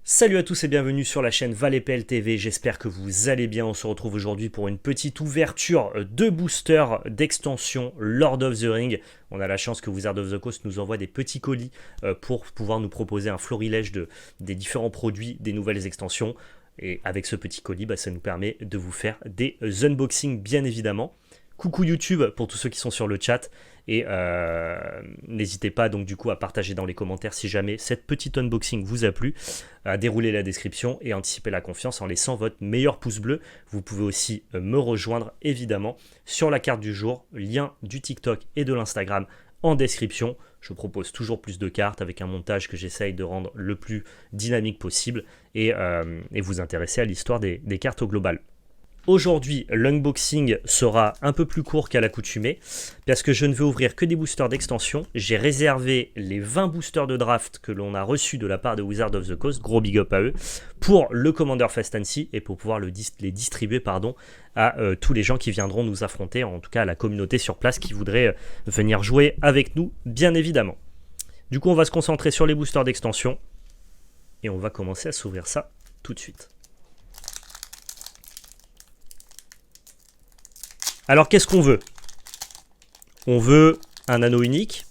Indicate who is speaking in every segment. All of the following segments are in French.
Speaker 1: Salut à tous et bienvenue sur la chaîne ValetPL TV, j'espère que vous allez bien. On se retrouve aujourd'hui pour une petite ouverture de booster d'extension Lord of the Ring. On a la chance que Wizard of the Coast nous envoie des petits colis pour pouvoir nous proposer un florilège des différents produits des nouvelles extensions. Et avec ce petit colis, ça nous permet de vous faire des unboxings bien évidemment. Coucou YouTube pour tous ceux qui sont sur le chat et n'hésitez pas donc du coup à partager dans les commentaires si jamais cette petite unboxing vous a plu, à dérouler la description et anticiper la confiance en laissant votre meilleur pouce bleu. Vous pouvez aussi me rejoindre évidemment sur la carte du jour, lien du TikTok et de l'Instagram en description. Je propose toujours plus de cartes avec un montage que j'essaye de rendre le plus dynamique possible et vous intéresser à l'histoire des cartes au global. Aujourd'hui, l'unboxing sera un peu plus court qu'à l'accoutumée parce que je ne vais ouvrir que des boosters d'extension. J'ai réservé les 20 boosters de draft que l'on a reçus de la part de Wizard of the Coast, gros big up à eux, pour le Commander Fast and Sea et pour pouvoir les distribuer à tous les gens qui viendront nous affronter, en tout cas à la communauté sur place qui voudrait venir jouer avec nous, bien évidemment. Du coup, on va se concentrer sur les boosters d'extension et on va commencer à s'ouvrir ça tout de suite. Alors, qu'est-ce qu'on veut? On veut un anneau unique.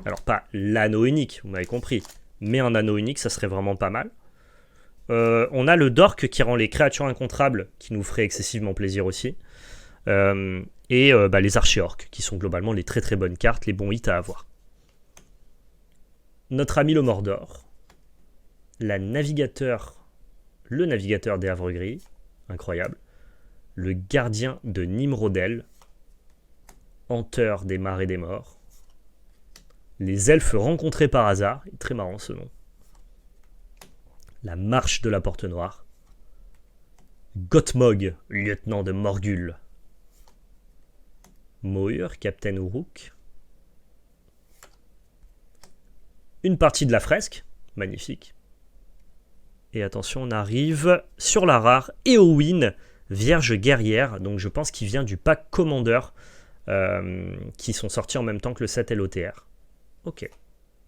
Speaker 1: Alors, pas l'anneau unique, vous m'avez compris. Mais un anneau unique, ça serait vraiment pas mal. On a le Dork qui rend les créatures incontrables, qui nous ferait excessivement plaisir aussi. Les Archéorques, qui sont globalement les très très bonnes cartes, les bons hits à avoir. Notre ami le Mordor. Le navigateur des Havres Gris. Incroyable. Le gardien de Nimrodel, hanteur des marais des morts, les elfes rencontrés par hasard, très marrant ce nom, la marche de la porte noire, Gothmog, lieutenant de Morgul, Moir, capitaine Uruk, une partie de la fresque, magnifique, et attention on arrive sur la rare Éowyn, Vierge guerrière, donc je pense qu'il vient du pack Commander qui sont sortis en même temps que le set LOTR. Ok.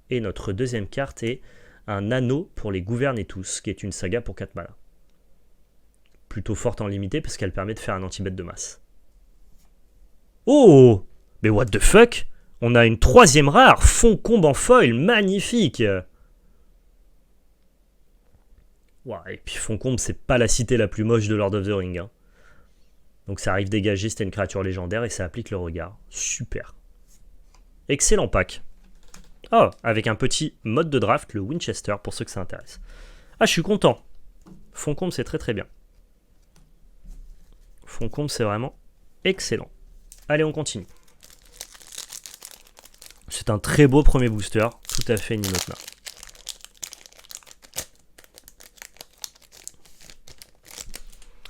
Speaker 1: Et notre deuxième carte est un anneau pour les gouverner tous, qui est une saga pour 4 mana. Plutôt forte en limité parce qu'elle permet de faire un anti-bet de masse. Oh! Mais what the fuck? On a une troisième rare, Foncombe en foil, magnifique! Wow, et puis Foncombe, c'est pas la cité la plus moche de Lord of the Ring. Hein. Donc ça arrive dégagé, c'était une créature légendaire et ça applique le regard. Super. Excellent pack. Oh, avec un petit mode de draft, le Winchester, pour ceux que ça intéresse. Ah, je suis content. Foncombe, c'est très très bien. Foncombe, c'est vraiment excellent. Allez, on continue. C'est un très beau premier booster, tout à fait Nimotna.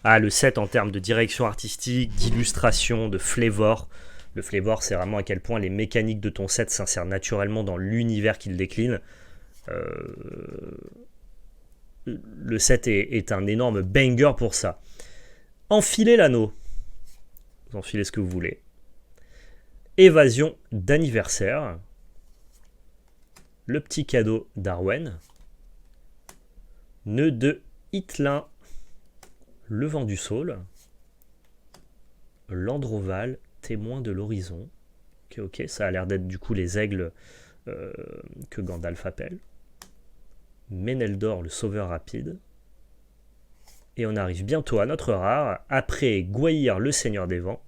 Speaker 1: Ah, le set en termes de direction artistique, d'illustration, de flavor. Le flavor, c'est vraiment à quel point les mécaniques de ton set s'insèrent naturellement dans l'univers qu'il décline. Le set est un énorme banger pour ça. Enfilez l'anneau. Vous enfilez ce que vous voulez. Évasion d'anniversaire. Le petit cadeau d'Arwen. Nœud de Hitlin. Le vent du Saule, Landroval, témoin de l'horizon. Ok, ça a l'air d'être du coup les aigles que Gandalf appelle. Méneldor, le sauveur rapide. Et on arrive bientôt à notre rare, après Gwaihir, le seigneur des vents.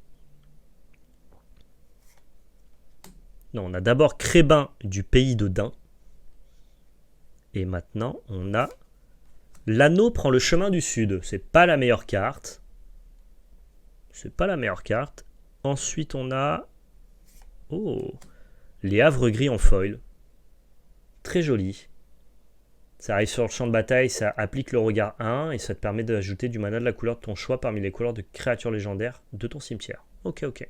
Speaker 1: Non, on a d'abord Crébin du pays de Dain. Et maintenant, on a... L'anneau prend le chemin du sud. C'est pas la meilleure carte. C'est pas la meilleure carte. Ensuite, on a... Oh, les Havres Gris en foil. Très joli. Ça arrive sur le champ de bataille, ça applique le regard 1 et ça te permet d'ajouter du mana de la couleur de ton choix parmi les couleurs de créatures légendaires de ton cimetière. Ok, ok.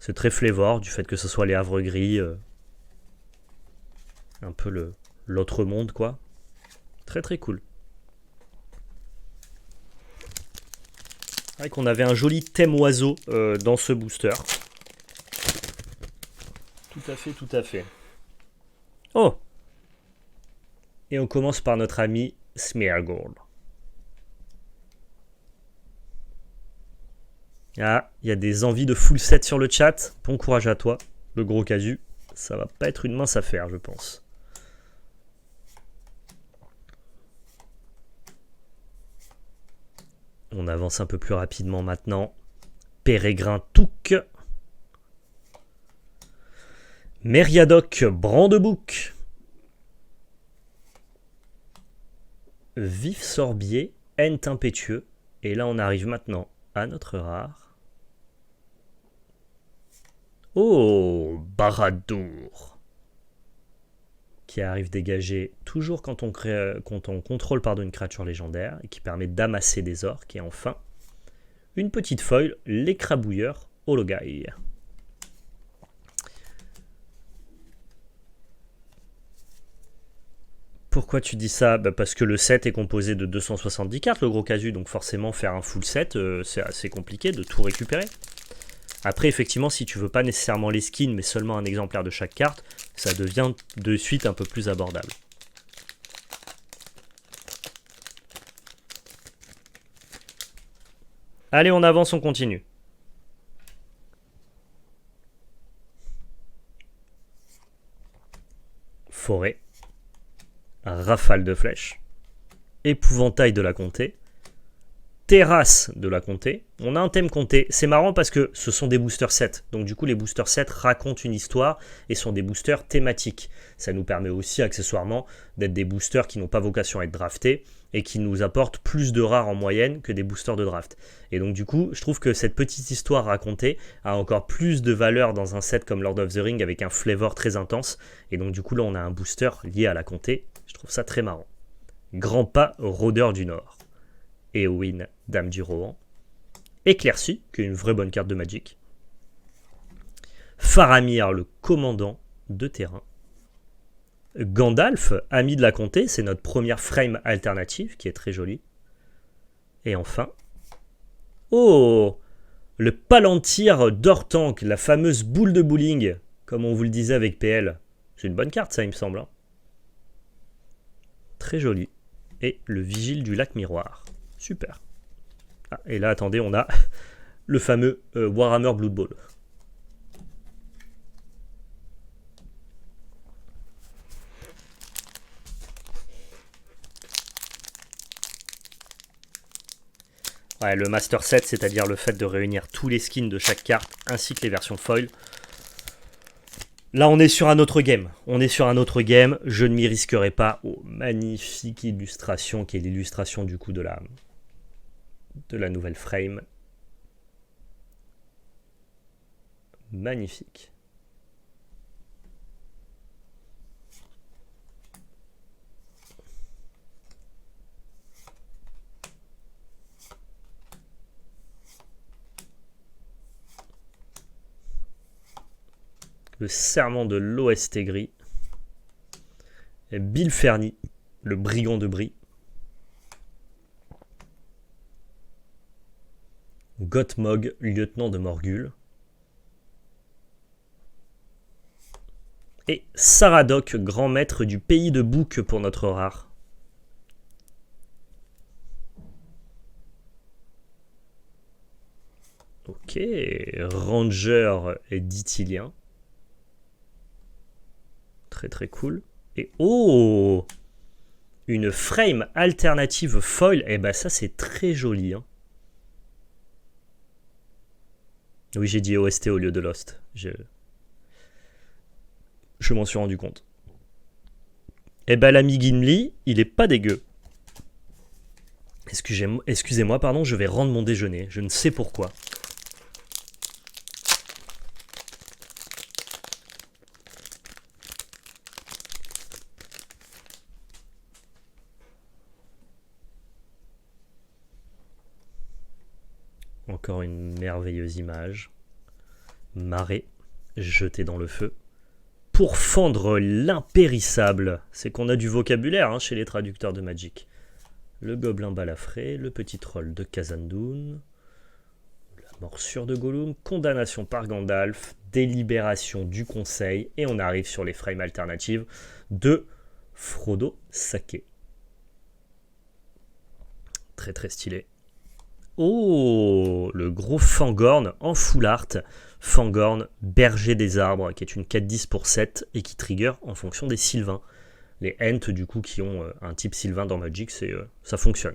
Speaker 1: C'est très flavor du fait que ce soit les Havres Gris. Un peu l'autre monde, quoi. Très très cool. C'est vrai qu'on avait un joli thème oiseau dans ce booster. Tout à fait, tout à fait. Oh! Et on commence par notre ami Smeargle. Ah, il y a des envies de full set sur le chat. Bon courage à toi, le gros casu. Ça va pas être une mince affaire, je pense. On avance un peu plus rapidement maintenant. Pérégrin Touc. Meriadoc Brandebouc. Vif Sorbier, Ent Impétueux. Et là, on arrive maintenant à notre rare. Oh, Baradour. Qui arrive dégager toujours quand on contrôle une créature légendaire et qui permet d'amasser des orques. Et enfin, une petite foil, l'écrabouilleur Ologai. Pourquoi tu dis ça? Parce que le set est composé de 270 cartes, le gros casu, donc forcément faire un full set, c'est assez compliqué de tout récupérer. Après, effectivement, si tu veux pas nécessairement les skins, mais seulement un exemplaire de chaque carte, ça devient de suite un peu plus abordable. Allez, on avance, on continue. Forêt. Rafale de flèches. Épouvantail de la comté. Terrasse de la comté. On a un thème comté. C'est marrant parce que ce sont des boosters 7. Donc du coup, les boosters 7 racontent une histoire et sont des boosters thématiques. Ça nous permet aussi accessoirement d'être des boosters qui n'ont pas vocation à être draftés et qui nous apportent plus de rares en moyenne que des boosters de draft. Et donc du coup, je trouve que cette petite histoire racontée a encore plus de valeur dans un set comme Lord of the Ring avec un flavor très intense. Et donc du coup, là, on a un booster lié à la comté. Je trouve ça très marrant. Grand pas, rôdeur du Nord. Éowyn, Dame du Rohan. Éclaircie, qui est une vraie bonne carte de Magic. Faramir, le commandant de terrain. Gandalf, ami de la comté, c'est notre première frame alternative, qui est très jolie. Et enfin... Oh, le Palantir d'Ortank, la fameuse boule de bowling, comme on vous le disait avec PL. C'est une bonne carte, ça, il me semble. Hein. Très jolie. Et le Vigile du lac Miroir. Super. Ah, et là, attendez, on a le fameux Warhammer Blood Bowl. Ouais, le Master Set, c'est-à-dire le fait de réunir tous les skins de chaque carte, ainsi que les versions foil. Là, on est sur un autre game. Je ne m'y risquerai pas. Oh, magnifique illustration, qui est l'illustration du coup de la nouvelle frame. Magnifique. Le serment de l'OST gris. Et Bill Ferny, le brigand de Brie. Gothmog, lieutenant de Morgul. Et Saradoc, grand maître du pays de Bouc pour notre rare. Ok, Ranger d'Ithilien. Très très cool. Et oh, une frame alternative foil. Et bah ça c'est très joli. Hein. Oui, j'ai dit OST au lieu de Lost. Je m'en suis rendu compte. Et bah l'ami Gimli, il est pas dégueu. Excusez-moi, pardon, je vais rendre mon déjeuner. Je ne sais pourquoi. Encore une merveilleuse image. Marée jetée dans le feu. Pour fendre l'impérissable. C'est qu'on a du vocabulaire hein, chez les traducteurs de Magic. Le gobelin balafré, le petit troll de Khazad-dûm, la morsure de Gollum, condamnation par Gandalf, délibération du conseil, et on arrive sur les frames alternatives de Frodo Sake. Très très stylé. Oh, le gros Fangorn en full art. Fangorn, berger des arbres, qui est une 4-10 pour 7 et qui trigger en fonction des sylvains. Les Ents, du coup, qui ont un type sylvain dans Magic, ça fonctionne.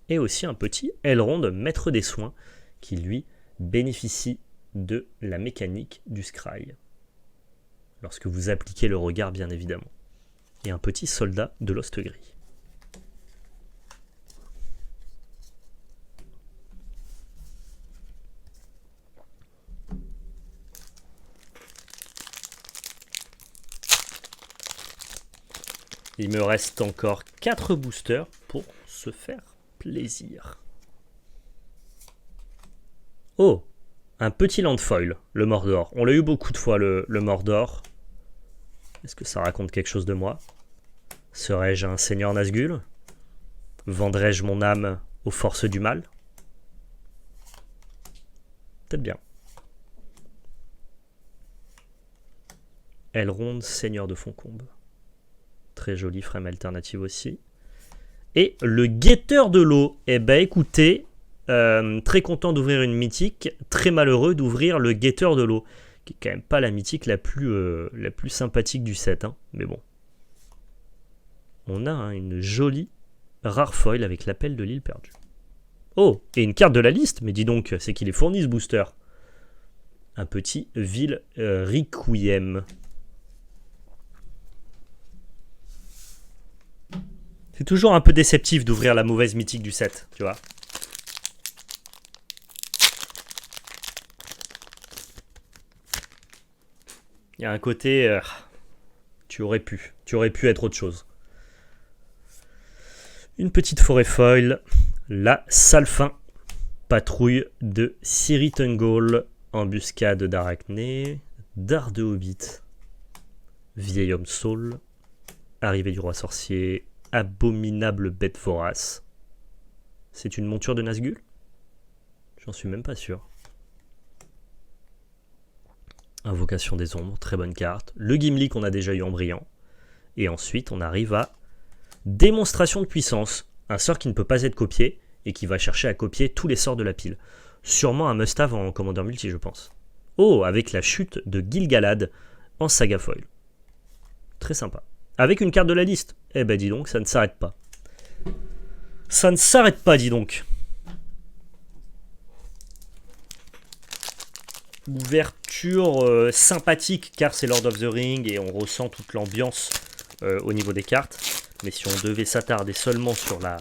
Speaker 1: Et aussi un petit Elrond, maître des soins, qui lui bénéficie de la mécanique du Scry. Lorsque vous appliquez le regard, bien évidemment. Et un petit soldat de l'Ost Gris. Il me reste encore 4 boosters pour se faire plaisir. Oh, un petit Landfoil, le Mordor. On l'a eu beaucoup de fois, le Mordor. Est-ce que ça raconte quelque chose de moi? Serais-je un seigneur Nazgûl? Vendrais-je mon âme aux forces du mal? Peut-être bien. Elrond, seigneur de Foncombe. Très joli frame alternative aussi. Et le guetteur de l'eau. Eh ben écoutez, très content d'ouvrir une mythique, très malheureux d'ouvrir le guetteur de l'eau, qui est quand même pas la mythique la plus sympathique du set, hein. Mais bon. On a une jolie rare foil avec l'appel de l'île perdue. Oh, et une carte de la liste, mais dis donc, c'est qu'il est fourni ce booster. Un petit Vil Requiem. C'est toujours un peu déceptif d'ouvrir la mauvaise mythique du set, tu vois. Il y a un côté... tu aurais pu être autre chose. Une petite forêt foil. La Salfin. Patrouille de Ciri Tungol. Embuscade d'Arachné. Dard de Hobbit. Vieil homme saule. Arrivée du roi sorcier. Abominable bête vorace. C'est une monture de Nazgûl? J'en suis même pas sûr. Invocation des ombres, très bonne carte. Le Gimli qu'on a déjà eu en brillant. Et ensuite, on arrive à Démonstration de puissance. Un sort qui ne peut pas être copié et qui va chercher à copier tous les sorts de la pile. Sûrement un must-have en commandeur multi, je pense. Oh, avec la chute de Gil-galad en saga foil. Très sympa. Avec une carte de la liste. Eh ben dis donc, ça ne s'arrête pas. Ça ne s'arrête pas, dis donc. Ouverture sympathique, car c'est Lord of the Ring et on ressent toute l'ambiance au niveau des cartes. Mais si on devait s'attarder seulement sur la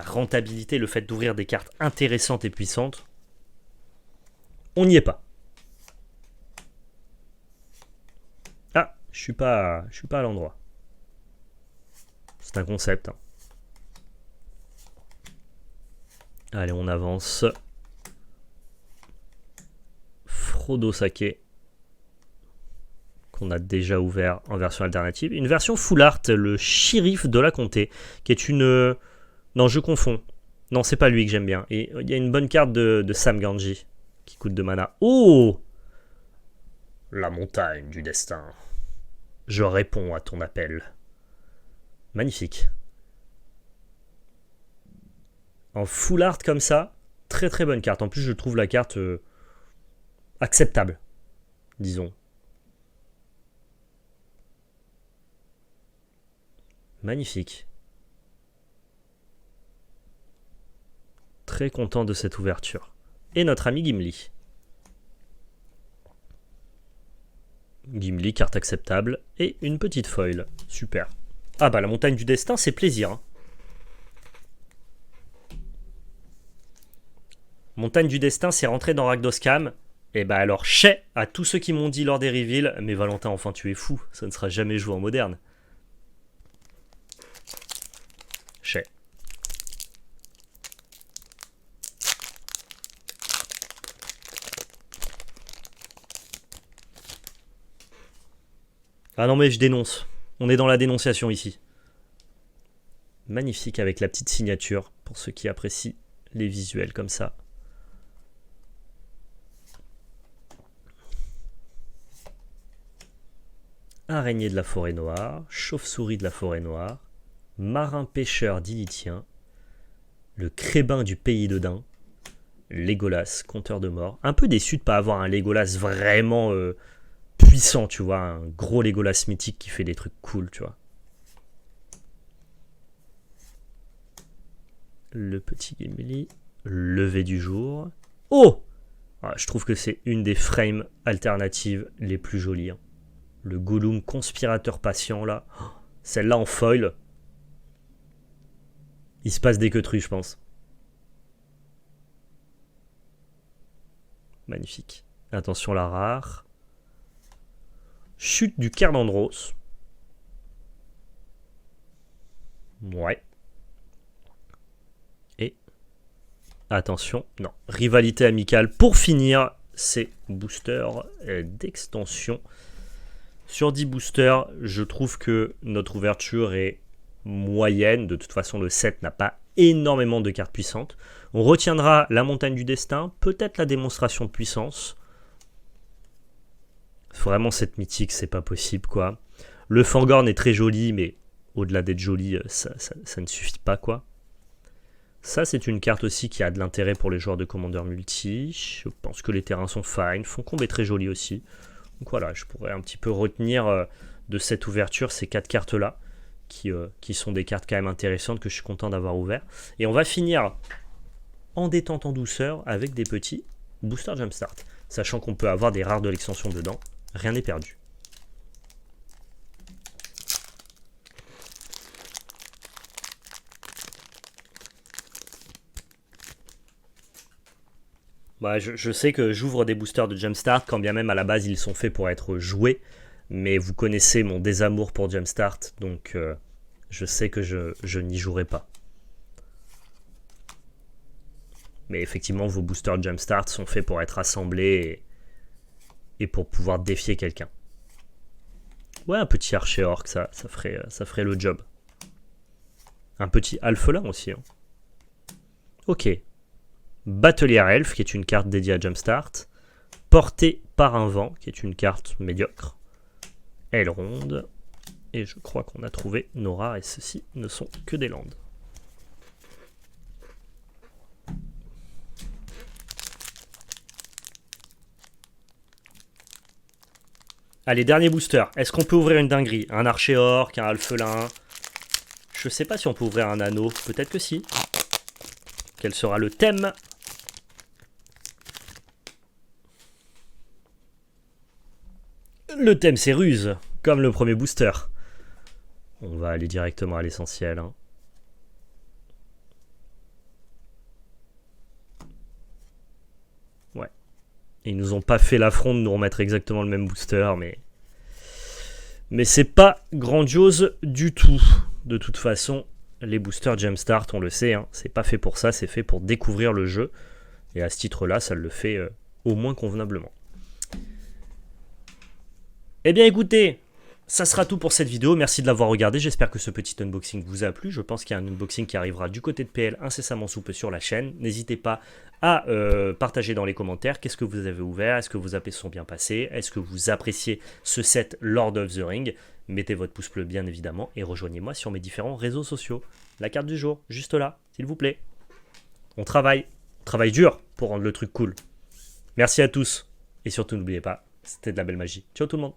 Speaker 1: rentabilité, le fait d'ouvrir des cartes intéressantes et puissantes, on n'y est pas. Ah, je suis pas à l'endroit. C'est un concept. Hein. Allez, on avance. Frodo Sake, qu'on a déjà ouvert en version alternative. Une version full art, le shérif de la comté, qui est une... Non, je confonds. Non, c'est pas lui que j'aime bien. Et il y a une bonne carte de Sam Gamgee, qui coûte 2 mana. Oh! La montagne du destin. Je réponds à ton appel. Magnifique. En full art comme ça, très très bonne carte. En plus, je trouve la carte acceptable, disons. Magnifique. Très content de cette ouverture. Et notre ami Gimli. Gimli, carte acceptable. Et une petite foil. Super. Ah bah la montagne du destin, c'est plaisir. Hein. Montagne du destin, c'est rentré dans Rakdos-Kam. Et bah alors, chais à tous ceux qui m'ont dit lors des reveals, mais Valentin, enfin tu es fou, ça ne sera jamais joué en moderne. Chais. Ah non mais je dénonce. On est dans la dénonciation ici. Magnifique avec la petite signature pour ceux qui apprécient les visuels comme ça. Araignée de la forêt noire, chauve-souris de la forêt noire, Marin pêcheur d'Ilithien, le Crébin du pays de Dain, Legolas, compteur de mort. Un peu déçu de ne pas avoir un Legolas vraiment puissant, tu vois, un gros Legolas mythique qui fait des trucs cool, tu vois. Le petit Gimli, lever du jour. Oh, je trouve que c'est une des frames alternatives les plus jolies. Hein. Le Gollum conspirateur patient, là. Celle-là en foil. Il se passe des queutrues, je pense. Magnifique. Attention, la rare. Chute du Cernandros. Ouais. Et attention, non. Rivalité amicale pour finir ces boosters d'extension. Sur 10 boosters, je trouve que notre ouverture est moyenne. De toute façon, le set n'a pas énormément de cartes puissantes. On retiendra la montagne du destin, peut-être la démonstration de puissance. Vraiment, cette mythique, c'est pas possible, quoi. Le Fangorn est très joli, mais au-delà d'être joli, ça ne suffit pas, quoi. Ça, c'est une carte aussi qui a de l'intérêt pour les joueurs de Commander multi. Je pense que les terrains sont fine. Foncombe est très joli aussi. Donc voilà, je pourrais un petit peu retenir de cette ouverture ces 4 cartes-là, qui sont des cartes quand même intéressantes que je suis content d'avoir ouvert. Et on va finir en détente en douceur avec des petits boosters Jumpstart. Sachant qu'on peut avoir des rares de l'extension dedans, rien n'est perdu. Bah, je sais que j'ouvre des boosters de Jumpstart, quand bien même à la base ils sont faits pour être joués, mais vous connaissez mon désamour pour Jumpstart, donc je sais que je n'y jouerai pas. Mais effectivement, vos boosters Jumpstart sont faits pour être assemblés et pour pouvoir défier quelqu'un. Ouais, un petit archer orc, ça ferait le job. Un petit alphelin aussi. Hein. Ok. Batelière Elf, qui est une carte dédiée à Jumpstart. Portée par un vent, qui est une carte médiocre. Elrond. Et je crois qu'on a trouvé nos rares, et ceux-ci ne sont que des landes. Allez, dernier booster. Est-ce qu'on peut ouvrir une dinguerie? Un archer orc, un alphelin? Je sais pas si on peut ouvrir un anneau. Peut-être que si. Quel sera le thème? Le thème, c'est ruse, comme le premier booster. On va aller directement à l'essentiel. Hein. Ouais. Ils nous ont pas fait l'affront de nous remettre exactement le même booster, mais c'est pas grandiose du tout. De toute façon, les boosters Jumpstart, on le sait, hein, c'est pas fait pour ça, c'est fait pour découvrir le jeu. Et à ce titre-là, ça le fait au moins convenablement. Eh bien écoutez, ça sera tout pour cette vidéo, merci de l'avoir regardé, j'espère que ce petit unboxing vous a plu, je pense qu'il y a un unboxing qui arrivera du côté de PL incessamment sous peu sur la chaîne, n'hésitez pas à partager dans les commentaires qu'est-ce que vous avez ouvert, est-ce que vos AP se sont bien passés, est-ce que vous appréciez ce set Lord of the Ring, mettez votre pouce bleu bien évidemment et rejoignez-moi sur mes différents réseaux sociaux. La carte du jour, juste là, s'il vous plaît. On travaille dur pour rendre le truc cool. Merci à tous et surtout n'oubliez pas, c'était de la belle magie. Ciao tout le monde.